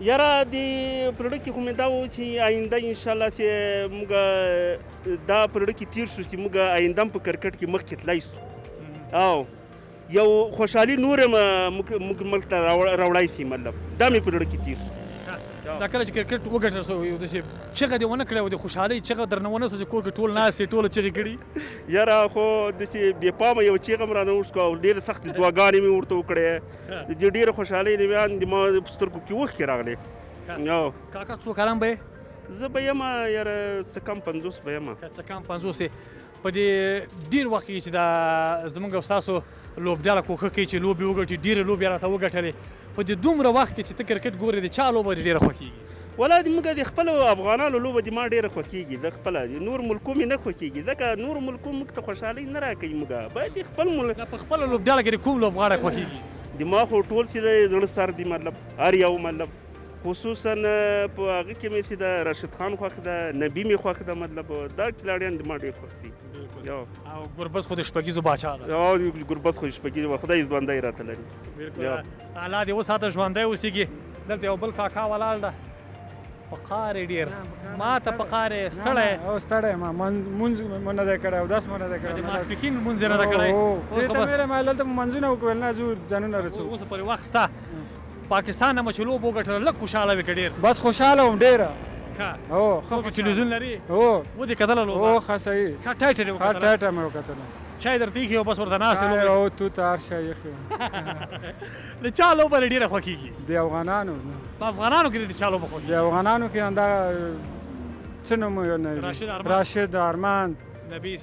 یاره د پرړه کې خو مې دا و چې آینده انشاءالله چې موږ دا پرړه کې تیر شو چې موږ آینده هم په کرکټ کې مخکې تللی شو او یو خوشحالي نور موږ ملک ته راوړی شي مطلب دا مې پرړه کې تیر شو دا کله چې کرکټ وګټل شو یو داسې چغه دې ونه کړې او د خوشحالۍ چغه درنه ونه سوه چې کور کې ټول ناست یې ټوله چغې کړي یاره خو داسې بې پامه یو چیغه م رانه وشکه او ډېرې سختې دعاګانې مې ورته وکړې د دې ډېره خوشحالۍ نه بیا زما په سترګو کې اوښکې راغلې کاکا څو کلن به یې زه به یم یاره څه کم 50 به یم څه کم 50 په دې ډېر وخت کې چې دا زموږ او ستاسو لوبډاله کوښښ کوي چې لوبې وګټي ډېرې لوبې راته وګټلې په دې دومره وخت کې چې ته کرکټ ګورې د چا لوبه دې ډېره خوښېږي ولا موږ د خپلو افغانانو لوبه د ما ډېره خوښېږي د خپله نور ملکو مې نه خوښېږي ځکه نور ملکو موږ ته خوشحالۍ نه راکوي موږ باید د خپل ملک په خپله لوبډاله کې د کوم لوبغاړی خوښېږي د ما خو ټول چې د زړه سر دي مطلب هر یو مطلب خصوصا په هغه کې مې چې د راشد خان خوښ ده نبي مې خوښ ده مطلب دا کلاړیان د ما ډېر خوښ دي او ګربز خو د شپږیزو باچا ده ګربز خو شپږیز خدای ژوندی راته لري الله دې وساته ژوندی اوسېږي دلته یو بل کاکا ولاړ ده په قار یې ډېر ما ته په قار یې ستړی ستړی ما مونځ مو نه دی کړی اودس مو نه دی کړی د ماسپښین لمونځ یې نه دی کړی دې ته مې ما دلته منځونه وکړل نه زه ځانونه رسو اوس پورې وخت شته پاکستان نه مو چې لوبه وګټله لږ خوشحاله وې که ډېر بس خوشحاله وم ډېره هو ښه تلویزیون لري هو ودې کتله لوبه هو ښه صحیح ښه ټایټه دې وکتله ټایټه مې وکتله چای درته ایښي او بس ورته ناست یې او توت هر شی ایښی د چا لوبه دې ډېره خوښېږي د افغانانو په افغانانو کې د چا لوبه خوښېږي د افغانانو کې همدا څه نوم راشد ارمان نبی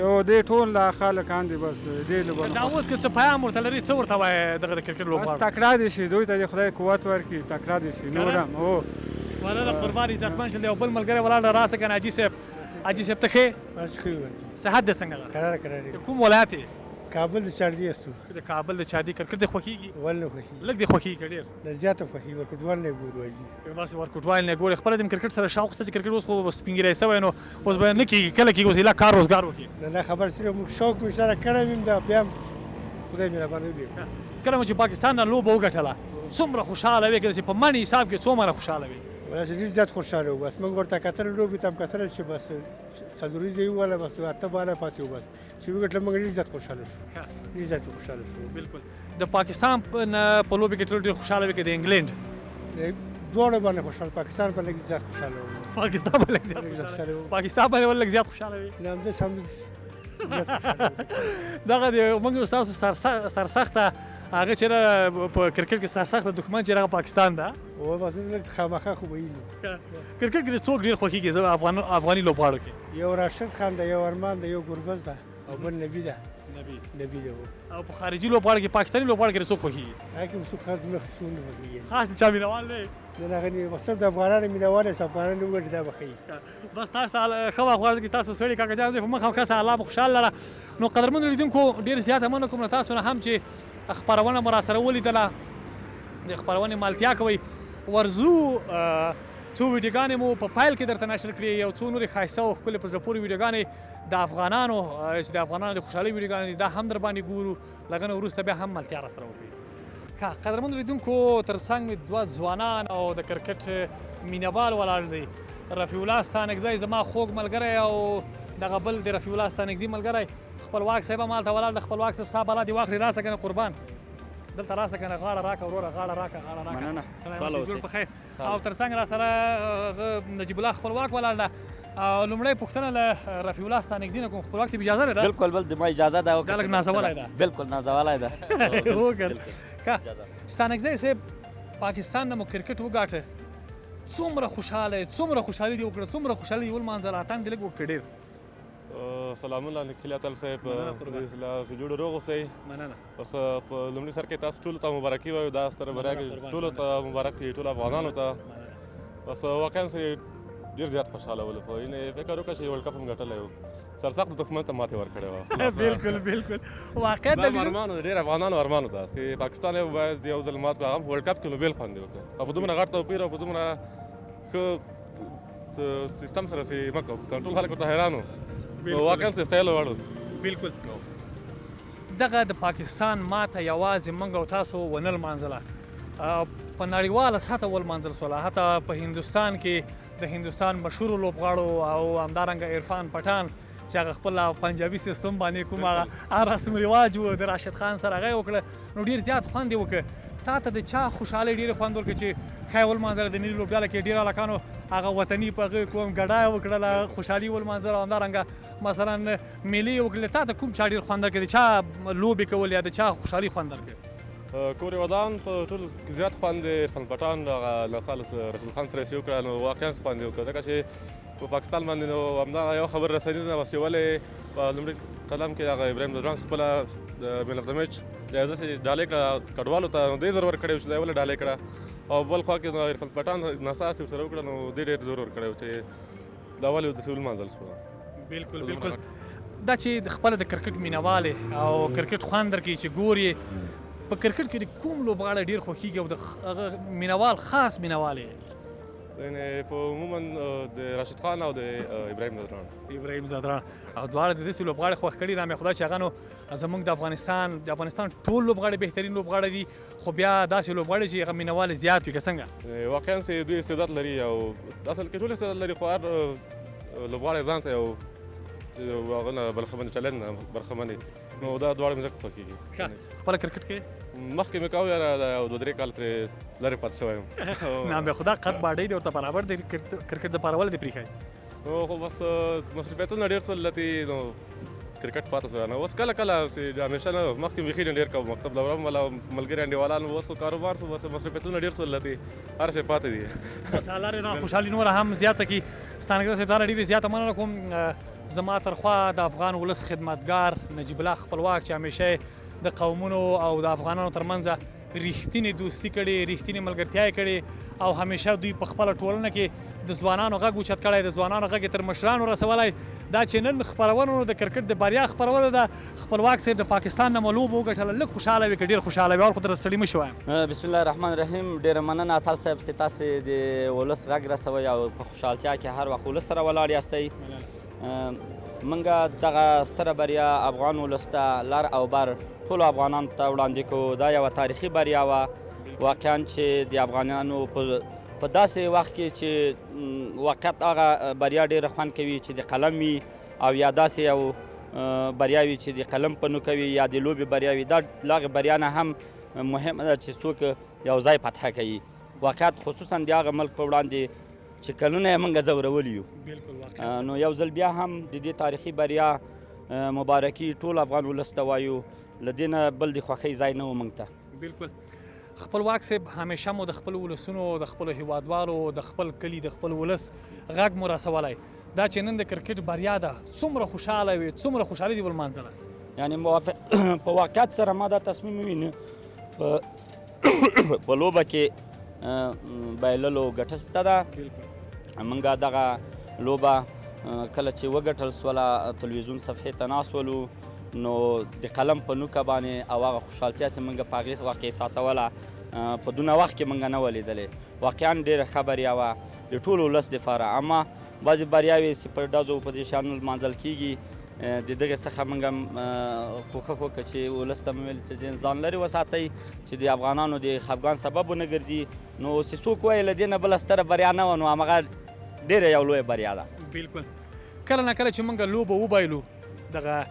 او دې ټول دا خلکان دي بس دې لوبه دا اوس که څه پیام ورته لري څه ورته وایې دغه د کرکټ لوبغاړو بس تکړه دي شي دوی ته د خدای قوت ورکړي تکړه دي شي نور هم هو مننه قربان عزتمن شل دی او بل ملګری ولاړ راسه کنه حاجي صاحب ته ښې صحت دې څنګه ده کراره کوم ولایت یې کابل د چاردی استو د کابل د چاردی کرکټ دې خوښېږي ول نه خوښي لږ دې خوښېږي که ډېر د زیاته خوښي ورکوټوال نه ګورو واجي بس ورکوټوال نه ګورې خپله د کرکټ سره شوق شته چې کرکټ اوس خو سپین ږیری شوی نو اوس به نه کېږي کله کېږي اوس ایله کار روزګار وکړي نه خبر سره موږ شوق مې سره کړی ویم دا بیا خدای مهربانه وکړي کله مو چې پاکستان نه لوبه وګټله څومره خوشحاله وې که داسې په منې حساب کې څومره خوشحاله وې ولا چې ډېر زیات خوشحاله وو بس موږ ورته کتل لوبې ته هم کتل چې بس څلوریزه یې وواله بس اته بالا پاتې وو بس چې وګټله موږ ډېر زیات خوشحاله شو ډېر زیات خوشحاله شو بلکل د پاکستان په لوبې کې ډېر خوشحاله وې که د انګلینډ دواړو باندې خوشحاله پاکستان په لږ زیات خوشحاله وو پاکستان په لږ زیات خوشحاله وو پاکستان باندې ولږ زیات خوشحاله وې نه همداسې دغه د موږ ستاسو سرسخته هغه چېرې په کرکټ کې سرسخته دښمن چې هغه پاکستان ده او بس خامخا خو به وینو کرکټ کې څوک ډېر خوښېږي زه افغاني لوبغاړو کې یو راشد خان ده یو ارمان ده یو ګربز ده او بل نبي ده نبي ده او په خارجي لوبغاړو کې پاکستاني لوبغاړو کې څوک خوښېږي هغه کې څوک خاص نه خوښونه وکړي خاص د چا مینهوال نه نه هغه نه صرف د افغانانو مینهوال چې افغانان وګټي دا بخي بس تاسو ښه وخت کې تاسو سړي کاکا جان په مخه کسه الله خوشحال لره نو قدرمن لیدونکو ډېر زیاته مننه کوم تاسو نه هم چې خپرونه مو راسره ولیدله د خپرونې مالتیا کوئ ورځو څو ویډیوګانې مو په پیل کې درته نشر کړي یو څو نورې ښایسته او ښکلې په زړه پورې ویډیوګانې د افغانانو چې د افغانانو د خوشحالۍ ویډیوګانې دي دا هم در باندې ګورو لږ نه وروسته بیا هم ملتیا راسره وکړي قدرمنو لیدونکو تر څنګ مې دوه ځوانان او د کرکټ مینهوال ولاړ دی رفیع الله ستانکزی زما خوږ ملګری او دغه بل د رفیع الله ستانکزي ملګری خپلواک صاحب هم هلته ولاړ د خپلواک صاحب ستا بلا دې واخلي راسه که نه قربان دلته راسه که نه غاړه راکړه وروره غاړه راکړه مننه جوړ په خیر او تر څنګ راسره نجیب الله خپلواک ولاړ ده لومړی پوښتنه له رفیع الله ستانکزي نه کوم خپلواک صاحب اجازه لري بالکل بل ما اجازه ده دا لږ نازولی ده بالکل نازولی ده وکړ ستانکزی صاحب پاکستان نه مو کرکټ وګاټه څومره خوشحاله څومره خوشحالي دې وکړه څومره خوشحالي دې ولمانځله اتڼ دې لږ وکړه ډېر سلامونه نکیل اتل صاحب چې جوړ روغ اوسئ مننه بس په لومړي سر کې تاسو ټولو ته مبارکي وایو دا ستره بریا کې ټولو ته مبارک وي ټولو افغانانو ته بس واقعا ډېر زیات خوشحاله ولو خو یعنې فکر وکړه چې ورلډ کپ هم ګټلی و سرسخت دښمن ته ماتې ورکړې وه بالکل واقعا دا ارمانو ډېر افغانانو ارمانو ده چې پاکستان یې باید یو ځل مات کړو هغه ورلډ کپ کې نو بېل خوند یې وکړ او په دومره غټ توپیر او په دومره ښه سیستم سره چې مه کوو ټول خلک ورته حیران وو واقعا ستایلو وړ بالکل دغه د پاکستان ماته یوازې موږ او تاسو ونه لمانځله په نړیواله سطحه ولمانځل شوله. حتی په هندوستان کې د هندوستان مشهورو لوبغاړو او همدارنګه عرفان پټان چې هغه خپل پنجابي سیستم باندې کوم هغه رسم رواج و د راشد خان سره هغه وکړه، نو ډېر زیات خوند یې وکړ. تا ته د چا خوشحالۍ ډېره خوند ورکړه چې ښایي ولمانځله د ملي لوبډله کې ډېرو هلکانو هغه وطني په هغه کوم ګډا وکړله، خوشحالي ولمانځله، همدارنګه مثلا میلې وکړلې. تا ته کوم چا ډېر خوند درکړ، د چا لوبې کول یا د چا خوشحالي خوند درکړ؟ کورې ودان په ټولو زیات خوند یې عرفان پټان هغه نسال رسول خان سره یې وکړه، نو واقعا خوند یې وکړه، ځکه چې په پاکستان باندې نو همدغه یو خبر رسنیزه بس یولې په لومړي قدم کې هغه ابراهیم ځدران خپله د مین اف د میچ جایزه چې ډالۍ کړه کډوالو ته، نو دې زور ورکړی چې دا یې ولې ډالۍ کړه، او بل خوا کې نو عرفان پټان نڅا چې ورسره وکړه، نو دې ډېر زور ورکړی چې دا ولې داسې ولمانځل شوه. بالکل بالکل. دا چې خپله د کرکټ مینهوالې او کرکټ خوند درکوي چې ګورې په کرکټ کې د کوم لوبغاړی ډېر خوښېږي او د هغه مینهوال خاص مینهوال یې؟ یعنې په عموما د راشد خان او د ابراهیم ځدران او دواړه د داسې لوبغاړي خوښ کړي رامې خدای چې هغه نو زموږ د افغانستان ټول لوبغاړي بهترین لوبغاړي دي، خو بیا داسې لوبغاړي چې هغه مینهوال زیات وي که څنګه؟ واقعا چې دوی استعداد لري او اصل کې ټول استعداد لري، خو هر لوبغاړی ځان ته یو هغه نه برخمن چلند نه برخمن وي، نو دا دواړه مې ځکه خوښېږي. خپله کرکټ کې مخکې مې کاوه یاره یو 2-3 کال ترې لرې پاتې شوی یم. نه بیا خو دا قد باډۍ دی ورته برابر دی کرکټ دپاره ولې دې پرېښی؟ نو خو بس مصروفیتونه ډېر شول لتې، نو کرکټ پاتې شو رانه. اوس کله کله چې همیشه نه مخکې مې بیخي ډېر کوم مکتب لورم والا ملګري انډیوالان، اوس خو کاروبار شو، بس مصروفیتونه ډېر شول لتې هر شی پاتې دي. بس الله دې نو خوشحالي نوره هم زیاته کړي. ستانکزی صاحب دا ډېرې زیاته مننه کوم. زما ترخوا د افغان ولس خدمتګار نجیب الله خپلواک چې همیشه د قومونو او د افغانانو ترمنځ ریښتینې دوستي کړې، ریښتینې ملګرتیا یې کړې، او همیشه دوی په خپله ټولنه کې د ځوانانو غږ اوچت کړی، د ځوانانو غږ یې تر مشرانو رسولی. دا چې نن خپرونه د کرکټ د بریا خپرونه ده، خپلواک صاحب د پاکستان نه مو لوبه وګټله، لږ خوشحاله وي که ډېر خوشحاله وي؟ اول خو در ستړي مه شي وایم. بسم الله الرحمن الرحیم. ډېره مننه اتل صاحب چې تاسې د ولس غږ رسوئ او په خوشحالتیا کې هر وخت ولس سره ولاړ یاستئ. منګه دغه ستره بریا افغان ولس ته لر او بر ټولو افغانانو ته وړاندې کړو. دا یوه تاریخي بریا وه واقعا چې د افغانانو په داسې وخت کې چې واقعیت هغه بریا ډېره خوند کوي چې د قلم وي، او یا داسې یو بریا وي چې د قلم په نوکه وي یا د لوبې بریا وي. دا له هغې بریا نه هم مهمه ده چې څوک یو ځای فتح کوي. واقعیت خصوصا د هغه ملک په وړاندې چې کلونه یې موږ ځورولي یو. نو یو ځل بیا هم د دې تاریخي بریا مبارکي ټول افغان ولس ته وایو، له دې نه بل د خوښۍ ځای نه و موږ ته. بالکل. خپلواک صاحب همیشه مو د خپلو ولسونو، د خپلو هیوادوالو، د خپل کلي، د خپل ولس غږ مو رسولی. دا چې نن د کرکټ بریا ده، څومره خوشحاله وي، څومره خوشحالي دې ولمانځله؟ یعنې په واقعیت سره ما دا تصمیم ووینه په لوبه کې بایللو ګټل شته ده. موږ دغه لوبه کله چې وګټل سوله تلویزیون صفحې ته ناست ولو، نو د قلم په نوکه باندې او هغه خوشحالتیا چې موږ په هغې وخت کې احساسوله په دونه وخت کې موږ نه ولیدلې. واقعا ډېره ښه بریا وه د ټولو ولس دپاره. اما بعضې بریاوې چې په ډزو په دې شیانو لمانځل کېږي، د دغې څخه موږ هم کوښښ وکړه چې ولس ته مې ویل چې ځان لرې وساتئ چې د افغانانو د خفګان سبب ونه ګرځي. نو چې څوک وایي له دې نه بله ستره بریا نه وه، نو همغه ډېره یو لویه بریا ده. بالکل. کله نه کله چې موږ لوبه وبایلو، دغه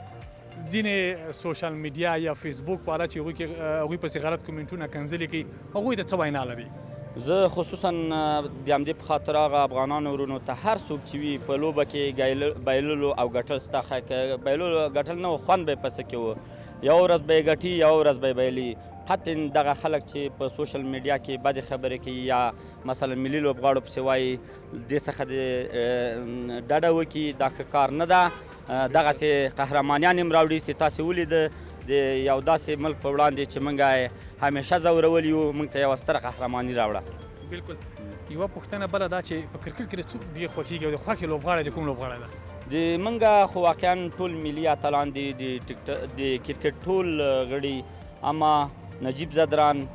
ځینې سوشل میډیا یا فیسبوک والا چې هغوی پسې غلط کومنټونه کنځلې کوي، هغوی ته څه وینا لري؟ زه خصوصا د همدې په خاطر هغه افغانانو ورونو ته هر څوک چې وي په لوبه کې بایللو او ګټل ستا ښه بایللو ګټل نه و، خوند به یې پسې کې و. یو ورځ به یې ګټي، یو ورځ به یې بایلي. حتی دغه خلک چې په سوشل میډیا کې بدې خبرې کوي یا مثلا ملي لوبغاړو پسې وایي، دې څخه د ډډه وکړي، دا ښه کار نه ده. دغسې قهرمانیان هم راوړي چې تاسې ولیده د یو داسې ملک په وړاندې چې موږ یې همیشه ځورولي یو، موږ ته یوه ستره قهرماني راوړه. بالکل. یوه پوښتنه بله دا چې په کرکټ کې څوک ډېر خوښېږي او د خوښې لوبغاړی د کوم لوبغاړی ده؟ د موږ خو واقعا ټول ملي اتلان دي د کرکټ ټول غړي، اما نجیب ځدران،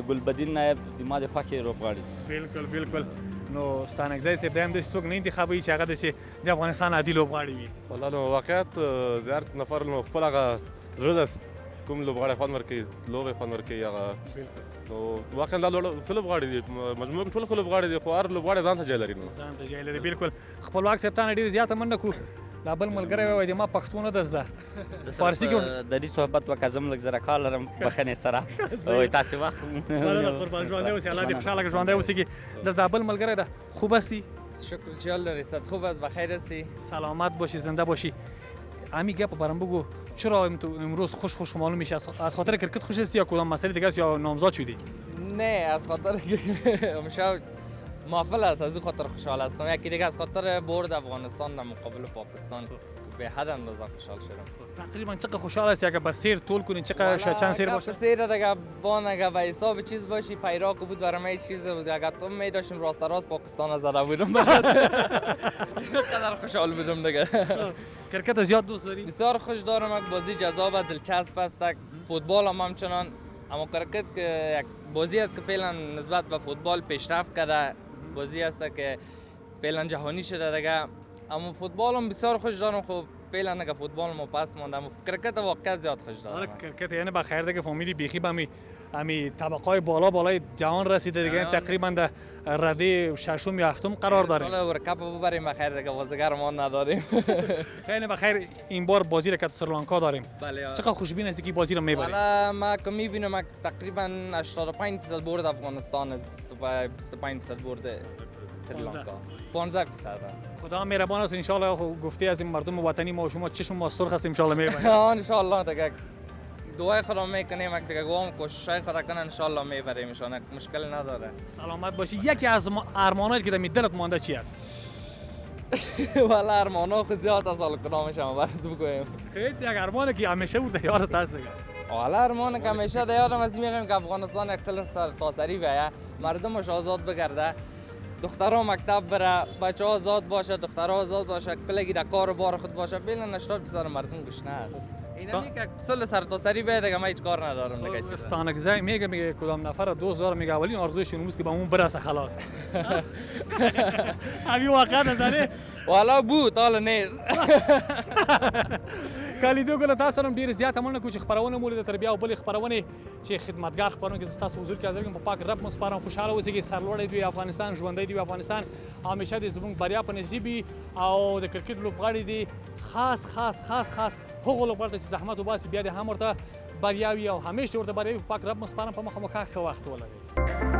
ګلبدین نایب د ما د خوښې لوبغاړي دي. بالکل بالکل. نو ستانکزی صاحب دا هم داسې څوک نه انتخابوي چې هغه داسې د افغانستان عادي لوبغاړي وي؟ والله نو واقعیت د هر نفر نو خپل هغه زړه ده کوم لوبغاړی خوند ورکوي لوبې خوند ورکوي هغه نو واقعا دا ښه لوبغاړي دي مجموعه کې ټول ښه لوبغاړي دي خو هر لوبغاړی ځان ته ځای لري نو ځان ته ځای لري بالکل خپلواک صاحب تا نه ډېره زیاته مننه کوو لا بل ملګری ووایي د ما پښتو نه ده زده فارسي کې د دې صحبت وکړه زه هم لږ زره کار لرم بخښنې سره وایي تاسې وخت مننه قربان ژوندی اوسې الله دې خوشحاله کړي ژوندی اوسېږي دا بل ملګری ده خوب هستی شکر جال داری صد خوب است بخیر هستی سلامت باشی زنده باشی همین گپ برام بگو چرا امروز خوش معلوم میشه از خاطر کرکت خوش هستی یا کدام مسئله دیگه است یا نامزد شدی نه از خاطر امشب محفل است از این خاطر خوشحال هستم یکی دیگه از خاطر برد افغانستان در مقابل پاکستان به حد اندازه خوشحال شدم تقریبا چقدر خوشحال هستی اگه بس سیر طول کنی چقدر چند سیر باشه سیر دیگه بان اگه به حساب چیز باشی پیراک بود برام هیچ چیز بود اگه تو می داشتیم راست راست پاکستان زده بودم اینقدر خوشحال بودم دیگه کرکت زیاد دوست داری بسیار خوش دارم بازی جذاب دلچسب است فوتبال هم همچنان اما کرکت که یک بازی است که فعلا نسبت به فوتبال پیشرفت کرده بازی است که فعلا جهانی شده دیگه اما فوتبال هم بسیار خوش دارم خب فعلا نگه فوتبال ما پس مونده اما کرکت واقعا زیاد خوش دارم کرکت یعنی بخیر دیگه فامیلی بیخی به امی طبقای بالای جهان رسیده دیگه تقریبا در رده ششم یا هفتم قرار داره ان شاء الله ورکاپ ببریم بخیر دیگه بازیگر ما نداریم خیلی بخیر این بار بازی را که سریلانکا داریم بله چقدر خوشبین هستی که بازی را میبری والا ما که میبینم تقریبا 85% برد افغانستان 25% برد سریلانکا 15% خدا مهربان است ان شاء الله گفته از این مردم وطنی ما و شما چشم ما سرخ است ان شاء الله میبریم ان شاء الله دیگه دعای خدا میکنیم دیگه گام کوشش خدا کنه ان شاء الله میبریم ان مشکل نداره سلامت باشی یکی از ارمانایی که در دلت مانده چی است والا ارمانا خود زیاد از حال کدامش هم برات بگویم خیلی یک ارمانه که همیشه بود یادت هست دیگه والا ارمان که همیشه یادم از میگم که افغانستان اکثر سرتاسری بیایه مردمش آزاد بگرده دخترها مکتب بره بچه ها آزاد باشه دخترها آزاد باشه پلگی در کار و بار خود باشه بین 80% مردم گشنه است اینا میگه اکثر سرتاسری بیاد دیگه من هیچ کار ندارم دیگه استانکزای میگه کدام نفر دوست داره میگه اولین آرزوش این که به اون برسه خلاص همین واقعا نظره والا بود حالا نیست کلیدو ګل تاسو هم ډیر زیات مننه کوم چې خبرونه مو د تربیه او بل خبرونه چې خدمتګار خبرونه کې تاسو حضور کې حاضر په پاک رب مسپارم خوشاله اوسئ سرلوړی دی افغانستان ژوندۍ دی افغانستان همیشه د زموږ بریا په نصیب او د کرکټ لوبغاړي دی خاص هغه لوبغاړي چې زحمت وباسي بیا د هم ورته بریاوي او همیشه ورته بریاوي په پاک رب مسپارم په مخه ښه وخت ولري